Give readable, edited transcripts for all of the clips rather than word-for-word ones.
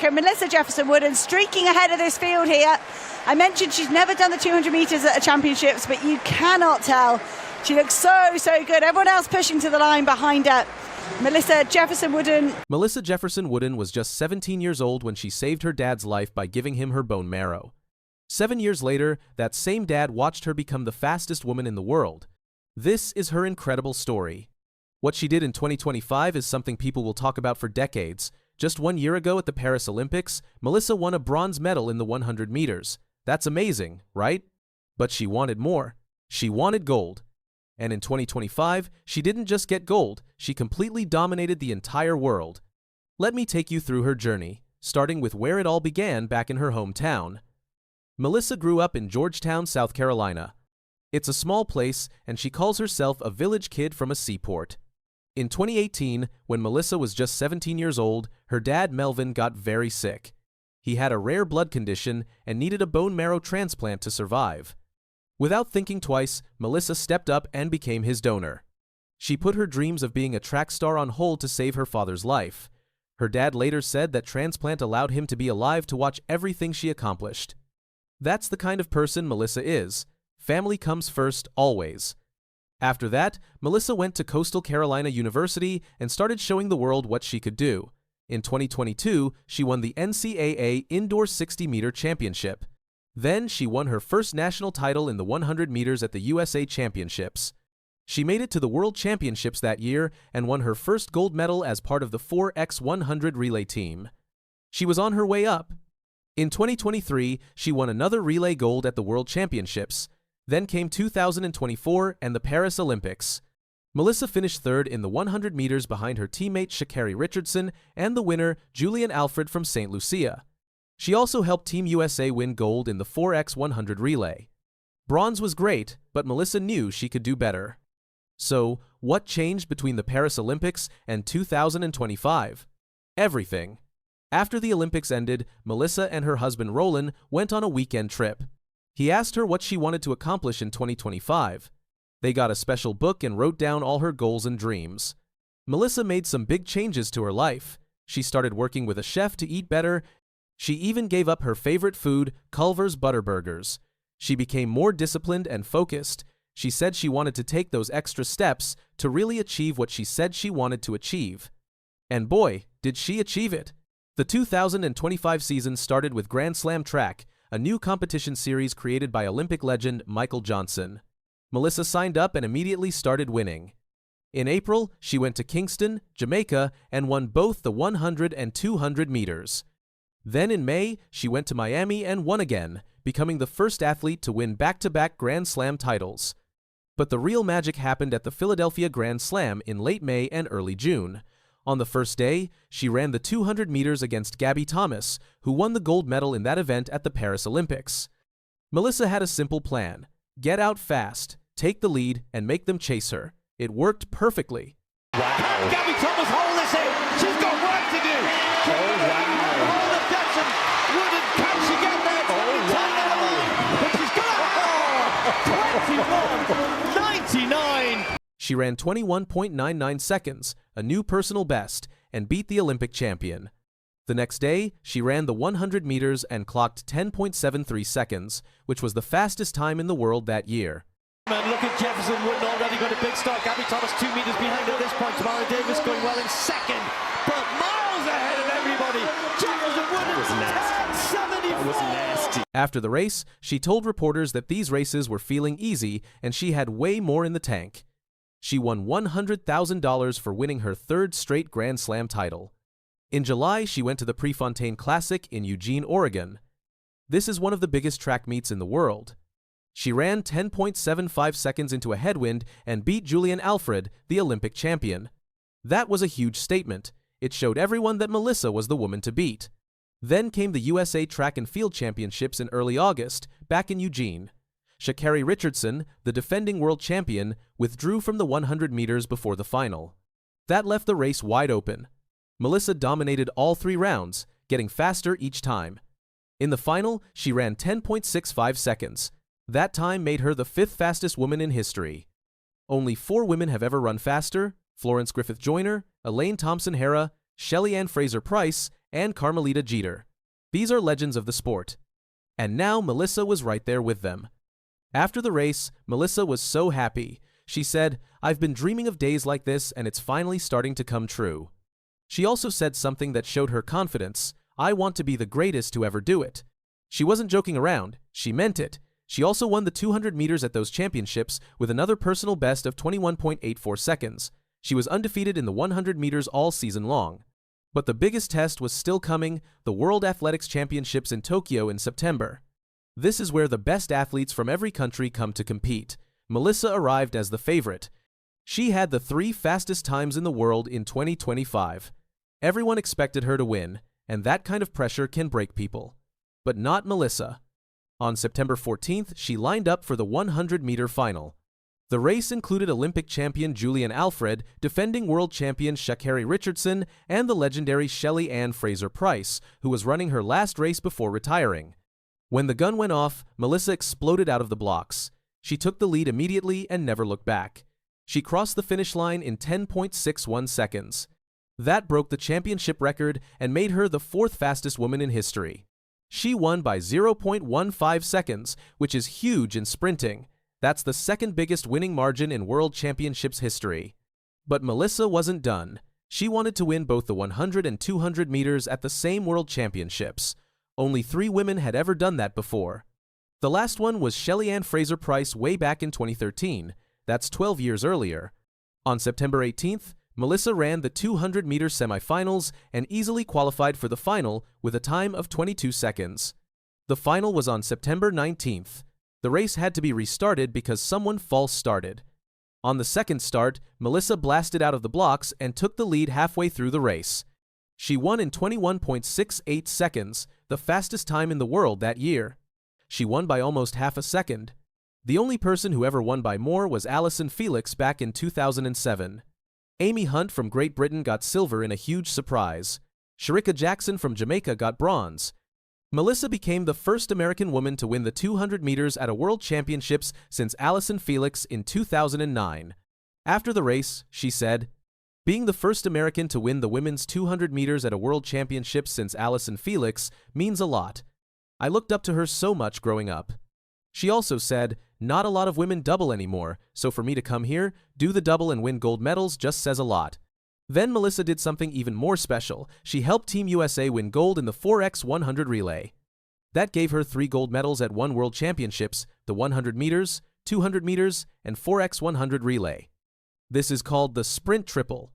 Melissa Jefferson-Wooden streaking ahead of this field here. I mentioned she's never done the 200 metres at the championships, but you cannot tell. She looks so good. Everyone else pushing to the line behind her. Melissa Jefferson-Wooden. Melissa Jefferson-Wooden was just 17 years old when she saved her dad's life by giving him her bone marrow. 7 years later, that same dad watched her become the fastest woman in the world. This is her incredible story. What she did in 2025 is something people will talk about for decades. Just 1 year ago at the Paris Olympics, Melissa won a bronze medal in the 100 meters. That's amazing, right? But she wanted more. She wanted gold. And in 2025, she didn't just get gold, she completely dominated the entire world. Let me take you through her journey, starting with where it all began back in her hometown. Melissa grew up in Georgetown, South Carolina. It's a small place, and she calls herself a village kid from a seaport. In 2018, when Melissa was just 17 years old, her dad Melvin got very sick. He had a rare blood condition and needed a bone marrow transplant to survive. Without thinking twice, Melissa stepped up and became his donor. She put her dreams of being a track star on hold to save her father's life. Her dad later said that transplant allowed him to be alive to watch everything she accomplished. That's the kind of person Melissa is. Family comes first, always. After that, Melissa went to Coastal Carolina University and started showing the world what she could do. In 2022, she won the NCAA Indoor 60-meter championship. Then she won her first national title in the 100 meters at the USA Championships. She made it to the World Championships that year and won her first gold medal as part of the 4x100 relay team. She was on her way up. In 2023, she won another relay gold at the World Championships. Then came 2024 and the Paris Olympics. Melissa finished third in the 100 meters behind her teammate Sha'Carri Richardson and the winner, Julian Alfred from St. Lucia. She also helped Team USA win gold in the 4x100 relay. Bronze was great, but Melissa knew she could do better. So, what changed between the Paris Olympics and 2025? Everything. After the Olympics ended, Melissa and her husband Roland went on a weekend trip. He asked her what she wanted to accomplish in 2025. They got a special book and wrote down all her goals and dreams. Melissa made some big changes to her life. She started working with a chef to eat better. She even gave up her favorite food, Culver's Butterburgers. She became more disciplined and focused. She said she wanted to take those extra steps to really achieve what she said she wanted to achieve. And boy, did she achieve it. The 2025 season started with Grand Slam Track, a new competition series created by Olympic legend Michael Johnson. Melissa signed up and immediately started winning. In April, she went to Kingston, Jamaica, and won both the 100 and 200 meters. Then in May, she went to Miami and won again, becoming the first athlete to win back-to-back Grand Slam titles. But the real magic happened at the Philadelphia Grand Slam in late May and early June. On the first day, she ran the 200 meters against Gabby Thomas, who won the gold medal in that event at the Paris Olympics. Melissa had a simple plan: get out fast, take the lead, and make them chase her. It worked perfectly. Wow. Can Gabby Thomas hold this in? She's got work to do. Oh, wow. Hold of Jefferson-Wooden. Can she get there? But she's got 21.99. She ran 21.99 seconds, a new personal best, and beat the Olympic champion. The next day, she ran the 100 meters and clocked 10.73 seconds, which was the fastest time in the world that year. And look at Jefferson-Wooden already got a big start. Gabby Thomas 2 meters behind at this point. Tamara Davis going well in second, but miles ahead of everybody. Jefferson-Wooden 10.74. After the race, she told reporters that these races were feeling easy and she had way more in the tank. She won $100,000 for winning her third straight Grand Slam title. In July, she went to the Prefontaine Classic in Eugene, Oregon. This is one of the biggest track meets in the world. She ran 10.75 seconds into a headwind and beat Julian Alfred, the Olympic champion. That was a huge statement. It showed everyone that Melissa was the woman to beat. Then came the USA Track and Field Championships in early August, back in Eugene. Sha'Carri Richardson, the defending world champion, withdrew from the 100 meters before the final. That left the race wide open. Melissa dominated all 3 rounds, getting faster each time. In the final, she ran 10.65 seconds. That time made her the 5th fastest woman in history. Only 4 women have ever run faster: Florence Griffith Joyner, Elaine Thompson-Herah, Shelly Ann Fraser-Pryce, and Carmelita Jeter. These are legends of the sport. And now Melissa was right there with them. After the race, Melissa was so happy. She said, "I've been dreaming of days like this and it's finally starting to come true." She also said something that showed her confidence. "I want to be the greatest to ever do it." She wasn't joking around. She meant it. She also won the 200 meters at those championships with another personal best of 21.84 seconds. She was undefeated in the 100 meters all season long. But the biggest test was still coming, the World Athletics Championships in Tokyo in September. This is where the best athletes from every country come to compete. Melissa arrived as the favorite. She had the 3 fastest times in the world in 2025. Everyone expected her to win, and that kind of pressure can break people. But not Melissa. On September 14th, she lined up for the 100-meter final. The race included Olympic champion Julian Alfred, defending world champion Sha'Carri Richardson, and the legendary Shelly Ann Fraser-Pryce, who was running her last race before retiring. When the gun went off, Melissa exploded out of the blocks. She took the lead immediately and never looked back. She crossed the finish line in 10.61 seconds. That broke the championship record and made her the 4th fastest woman in history. She won by 0.15 seconds, which is huge in sprinting. That's the 2nd biggest winning margin in World Championships history. But Melissa wasn't done. She wanted to win both the 100 and 200 meters at the same World Championships. Only 3 women had ever done that before. The last one was Shelly Ann Fraser-Pryce way back in 2013. That's 12 years earlier. On September 18th, Melissa ran the 200-meter semifinals and easily qualified for the final with a time of 22 seconds. The final was on September 19th. The race had to be restarted because someone false started. On the second start, Melissa blasted out of the blocks and took the lead halfway through the race. She won in 21.68 seconds, the fastest time in the world that year. She won by almost half a second. The only person who ever won by more was Allyson Felix back in 2007. Amy Hunt from Great Britain got silver in a huge surprise. Shericka Jackson from Jamaica got bronze. Melissa became the first American woman to win the 200 meters at a World Championships since Allyson Felix in 2009. After the race, she said, "Being the first American to win the women's 200 meters at a World Championships since Allyson Felix means a lot. I looked up to her so much growing up." She also said, "Not a lot of women double anymore, so for me to come here, do the double and win gold medals just says a lot." Then Melissa did something even more special. She helped Team USA win gold in the 4x100 relay. That gave her 3 gold medals at 1 World Championships, the 100 meters, 200 meters, and 4x100 relay. This is called the sprint triple.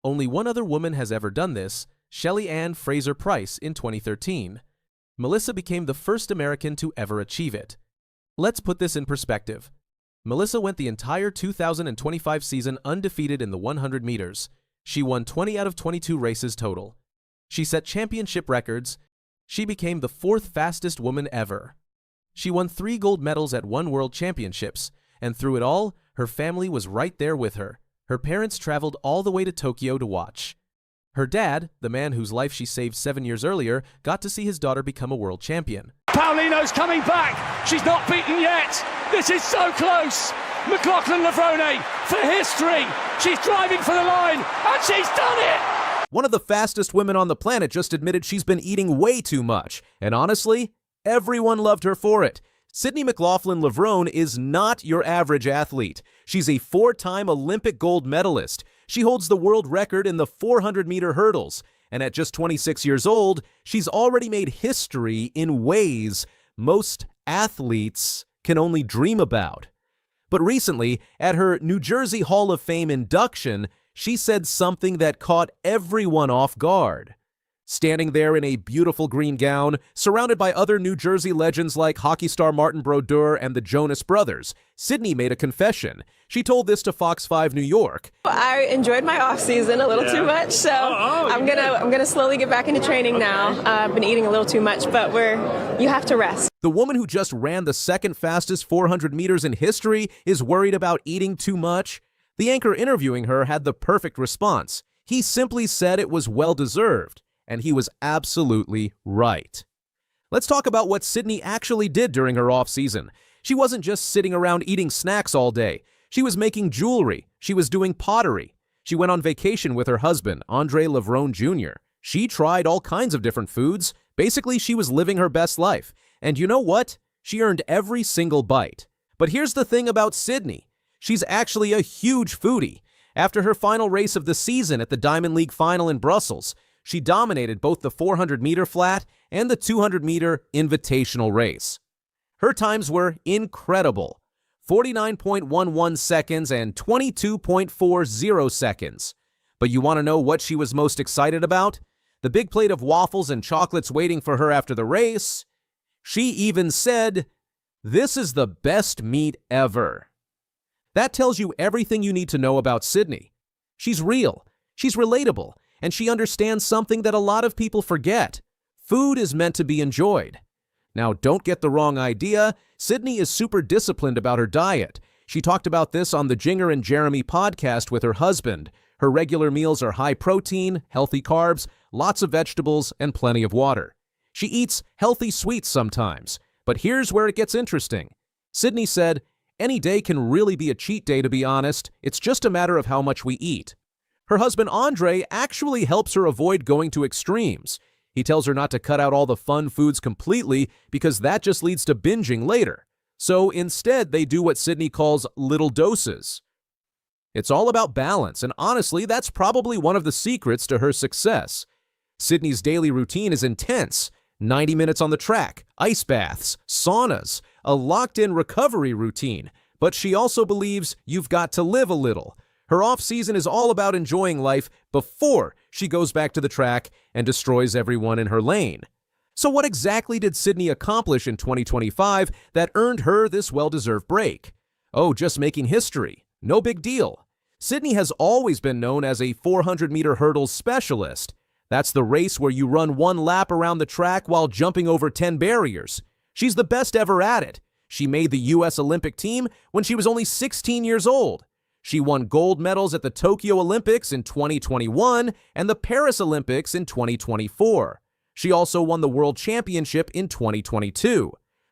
Only one other woman has ever done this, Shelly Ann Fraser-Pryce in 2013. Melissa became the first American to ever achieve it. Let's put this in perspective. Melissa went the entire 2025 season undefeated in the 100 meters. She won 20 out of 22 races total. She set championship records. She became the 4th fastest woman ever. She won 3 gold medals at 1 World Championships, and through it all, her family was right there with her. Her parents traveled all the way to Tokyo to watch. Her dad, the man whose life she saved 7 years earlier, got to see his daughter become a world champion. Paulino's coming back. She's not beaten yet. This is so close. McLaughlin Levrone for history. She's driving for the line, and she's done it. One of the fastest women on the planet just admitted she's been eating way too much. And honestly, everyone loved her for it. Sydney McLaughlin Levrone is not your average athlete. She's a 4-time Olympic gold medalist. She holds the world record in the 400-meter hurdles. And at just 26 years old, she's already made history in ways most athletes can only dream about. But recently, at her New Jersey Hall of Fame induction, she said something that caught everyone off guard. Standing there in a beautiful green gown, surrounded by other New Jersey legends like hockey star Martin Brodeur and the Jonas Brothers, Sydney made a confession. She told this to Fox 5 New York. I enjoyed my off season a little too much, so I'm gonna slowly get back into training now. I've been eating a little too much, but you have to rest. The woman who just ran the 2nd fastest 400 meters in history is worried about eating too much. The anchor interviewing her had the perfect response. He simply said it was well-deserved. And he was absolutely right. Let's talk about what Sydney actually did during her off-season. She wasn't just sitting around eating snacks all day. She was making jewelry. She was doing pottery. She went on vacation with her husband, Andre Levrone Jr. She tried all kinds of different foods. Basically, she was living her best life. And you know what? She earned every single bite. But here's the thing about Sydney. She's actually a huge foodie. After her final race of the season at the Diamond League final in Brussels, she dominated both the 400-meter flat and the 200-meter invitational race. Her times were incredible: 49.11 seconds and 22.40 seconds. But you want to know what she was most excited about? The big plate of waffles and chocolates waiting for her after the race. She even said, "This is the best meat ever." That tells you everything you need to know about Sydney. She's real, she's relatable, and she understands something that a lot of people forget. Food is meant to be enjoyed. Now, don't get the wrong idea. Sydney is super disciplined about her diet. She talked about this on the Jinger and Jeremy podcast with her husband. Her regular meals are high protein, healthy carbs, lots of vegetables, and plenty of water. She eats healthy sweets sometimes. But here's where it gets interesting. Sydney said, "Any day can really be a cheat day, to be honest. It's just a matter of how much we eat." Her husband Andre actually helps her avoid going to extremes. He tells her not to cut out all the fun foods completely because that just leads to binging later. So instead, they do what Sydney calls little doses. It's all about balance, and honestly, that's probably one of the secrets to her success. Sydney's daily routine is intense: 90 minutes on the track, ice baths, saunas, a locked-in recovery routine. But she also believes you've got to live a little. Her off-season is all about enjoying life before she goes back to the track and destroys everyone in her lane. So what exactly did Sydney accomplish in 2025 that earned her this well-deserved break? Oh, just making history. No big deal. Sydney has always been known as a 400-meter hurdles specialist. That's the race where you run one lap around the track while jumping over 10 barriers. She's the best ever at it. She made the U.S. Olympic team when she was only 16 years old. She won gold medals at the Tokyo Olympics in 2021 and the Paris Olympics in 2024. She also won the World Championship in 2022.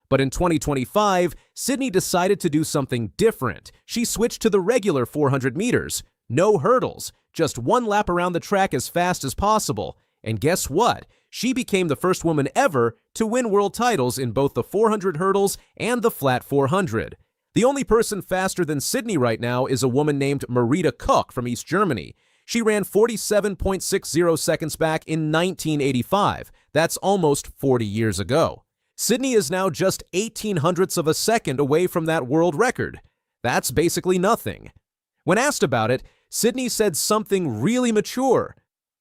But in 2025, Sydney decided to do something different. She switched to the regular 400 meters. No hurdles, just one lap around the track as fast as possible. And guess what? She became the first woman ever to win world titles in both the 400 hurdles and the flat 400. The only person faster than Sydney right now is a woman named Marita Koch from East Germany. She ran 47.60 seconds back in 1985. That's almost 40 years ago. Sydney is now just 0.18 of a second away from that world record. That's basically nothing. When asked about it, Sydney said something really mature.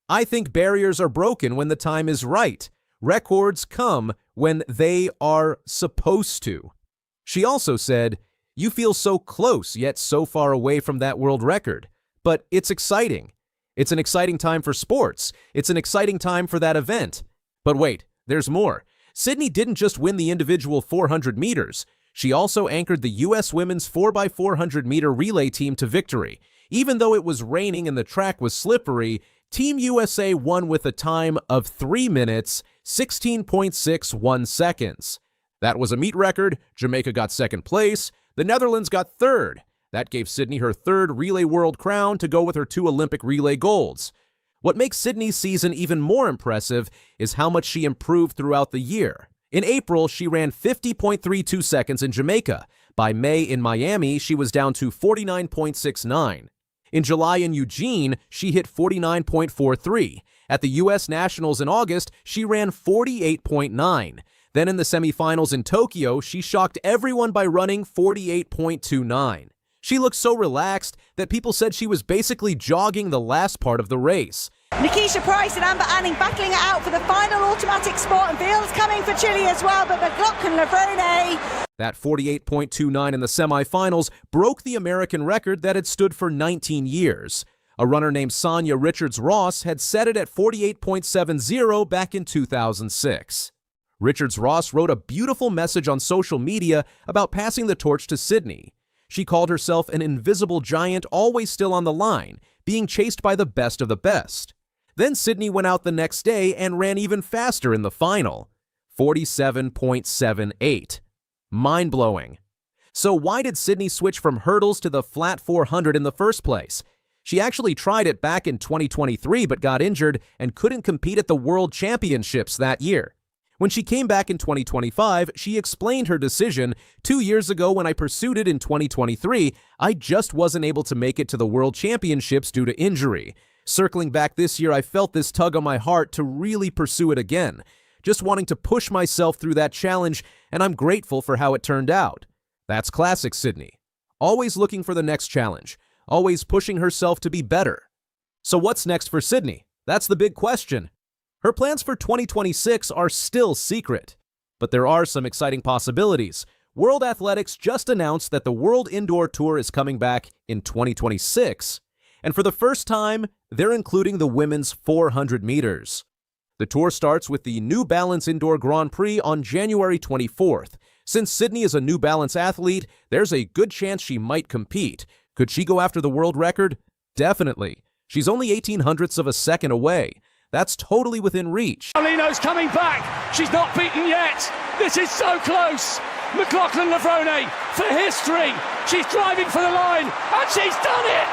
"I think barriers are broken when the time is right. Records come when they are supposed to." She also said, "You feel so close yet so far away from that world record. But it's exciting. It's an exciting time for sports. It's an exciting time for that event." But wait, there's more. Sydney didn't just win the individual 400 meters. She also anchored the U.S. women's 4x400 meter relay team to victory. Even though it was raining and the track was slippery, Team USA won with a time of 3 minutes, 16.61 seconds. That was a meet record. Jamaica got second place. The Netherlands got third. That gave Sydney her third relay world crown to go with her 2 Olympic relay golds. What makes Sydney's season even more impressive is how much she improved throughout the year. In April, she ran 50.32 seconds in Jamaica. By May in Miami, she was down to 49.69. In July in Eugene, she hit 49.43. At the U.S. Nationals in August, she ran 48.9. Then in the semifinals in Tokyo, she shocked everyone by running 48.29. She looked so relaxed that people said she was basically jogging the last part of the race. Nikisha Price and Amber Anning battling it out for the final automatic spot, and Veal's coming for Chile as well, but McLaughlin-Lavrone. That 48.29 in the semifinals broke the American record that had stood for 19 years. A runner named Sonia Richards-Ross had set it at 48.70 back in 2006. Richards-Ross wrote a beautiful message on social media about passing the torch to Sydney. She called herself an invisible giant always still on the line, being chased by the best of the best. Then Sydney went out the next day and ran even faster in the final, 47.78. Mind-blowing. So why did Sydney switch from hurdles to the flat 400 in the first place? She actually tried it back in 2023 but got injured and couldn't compete at the World Championships that year. When she came back in 2025, she explained her decision. 2 years ago when I pursued it in 2023, I just wasn't able to make it to the World Championships due to injury. Circling back this year, I felt this tug on my heart to really pursue it again, just wanting to push myself through that challenge, and I'm grateful for how it turned out. That's classic Sydney. Always looking for the next challenge, always pushing herself to be better. So what's next for Sydney? That's the big question. Her plans for 2026 are still secret, but there are some exciting possibilities. World Athletics just announced that the World Indoor Tour is coming back in 2026, and for the first time, they're including the women's 400 meters. The tour starts with the New Balance Indoor Grand Prix on January 24th. Since Sydney is a New Balance athlete, there's a good chance she might compete. Could she go after the world record? Definitely. She's only 18 hundredths of a second away. That's totally within reach. Paulino's coming back. She's not beaten yet. This is so close. McLaughlin-Levrone for history. She's driving for the line, and she's done it.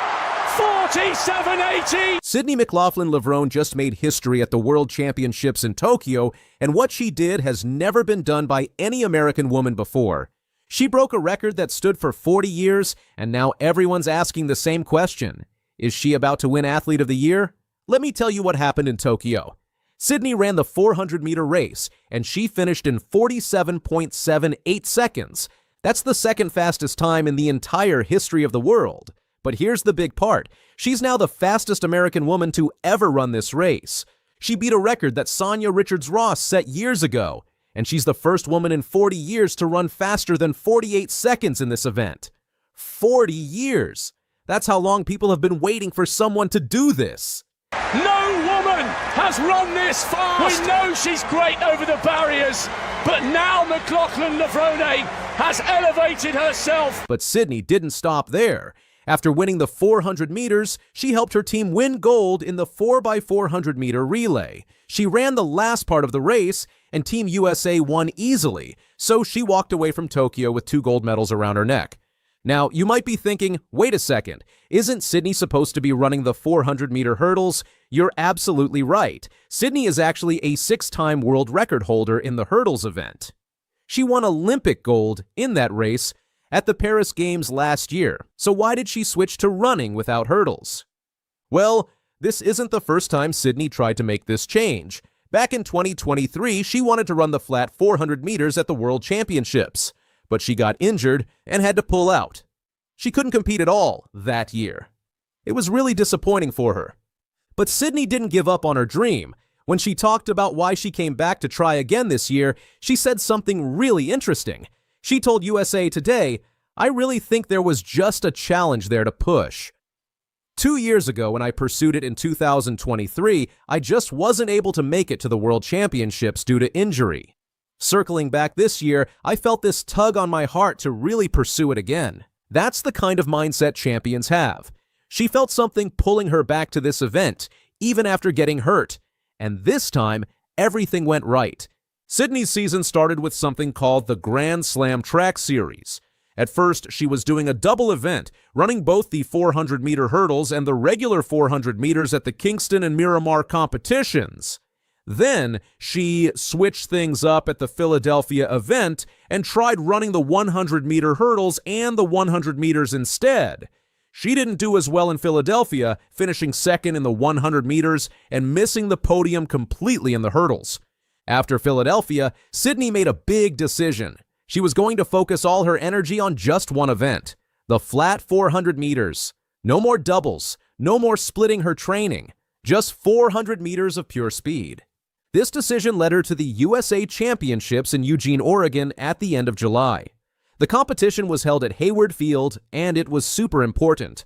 47.80. Sydney McLaughlin-Levrone just made history at the World Championships in Tokyo, and what she did has never been done by any American woman before. She broke a record that stood for 40 years, and now everyone's asking the same question. Is she about to win Athlete of the Year? Let me tell you what happened in Tokyo. Sydney ran the 400-meter race, and she finished in 47.78 seconds. That's the second fastest time in the entire history of the world. But here's the big part. She's now the fastest American woman to ever run this race. She beat a record that Sonia Richards-Ross set years ago, and she's the first woman in 40 years to run faster than 48 seconds in this event. 40 years! That's how long people have been waiting for someone to do this. No woman has run this fast. We know she's great over the barriers, but now McLaughlin-Levrone has elevated herself. But Sydney didn't stop there. After winning the 400 meters, she helped her team win gold in the 4x400 meter relay. She ran the last part of the race, and Team USA won easily, so she walked away from Tokyo with 2 gold medals around her neck. Now, you might be thinking, wait a second, isn't Sydney supposed to be running the 400-meter hurdles? You're absolutely right. Sydney is actually a 6-time world record holder in the hurdles event. She won Olympic gold in that race at the Paris Games last year. So why did she switch to running without hurdles? Well, this isn't the first time Sydney tried to make this change. Back in 2023, she wanted to run the flat 400 meters at the World Championships, but she got injured and had to pull out. She couldn't compete at all that year. It was really disappointing for her. But Sydney didn't give up on her dream. When she talked about why she came back to try again this year, she said something really interesting. She told USA Today, "I really think there was just a challenge there to push. 2 years ago when I pursued it in 2023, I just wasn't able to make it to the World Championships due to injury. Circling back this year, I felt this tug on my heart to really pursue it again." That's the kind of mindset champions have. She felt something pulling her back to this event, even after getting hurt. And this time, everything went right. Sydney's season started with something called the Grand Slam Track Series. At first, she was doing a double event, running both the 400-meter hurdles and the regular 400 meters at the Kingston and Miramar competitions. Then, she switched things up at the Philadelphia event and tried running the 100-meter hurdles and the 100 meters instead. She didn't do as well in Philadelphia, finishing second in the 100 meters and missing the podium completely in the hurdles. After Philadelphia, Sydney made a big decision. She was going to focus all her energy on just one event, the flat 400 meters. No more doubles, no more splitting her training, just 400 meters of pure speed. This decision led her to the USA Championships in Eugene, Oregon at the end of July. The competition was held at Hayward Field, and it was super important.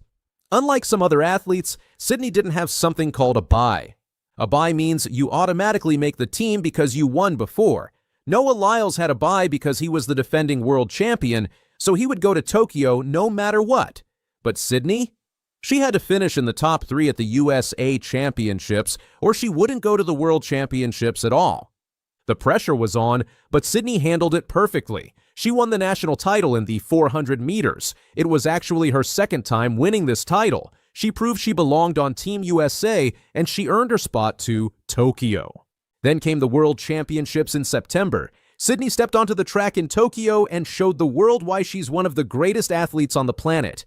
Unlike some other athletes, Sydney didn't have something called a bye. A bye means you automatically make the team because you won before. Noah Lyles had a bye because he was the defending world champion, so he would go to Tokyo no matter what. But Sydney? She had to finish in the top 3 at the USA Championships, or she wouldn't go to the World Championships at all. The pressure was on, but Sydney handled it perfectly. She won the national title in the 400 meters. It was actually her second time winning this title. She proved she belonged on Team USA, and she earned her spot to Tokyo. Then came the World Championships in September. Sydney stepped onto the track in Tokyo and showed the world why she's one of the greatest athletes on the planet.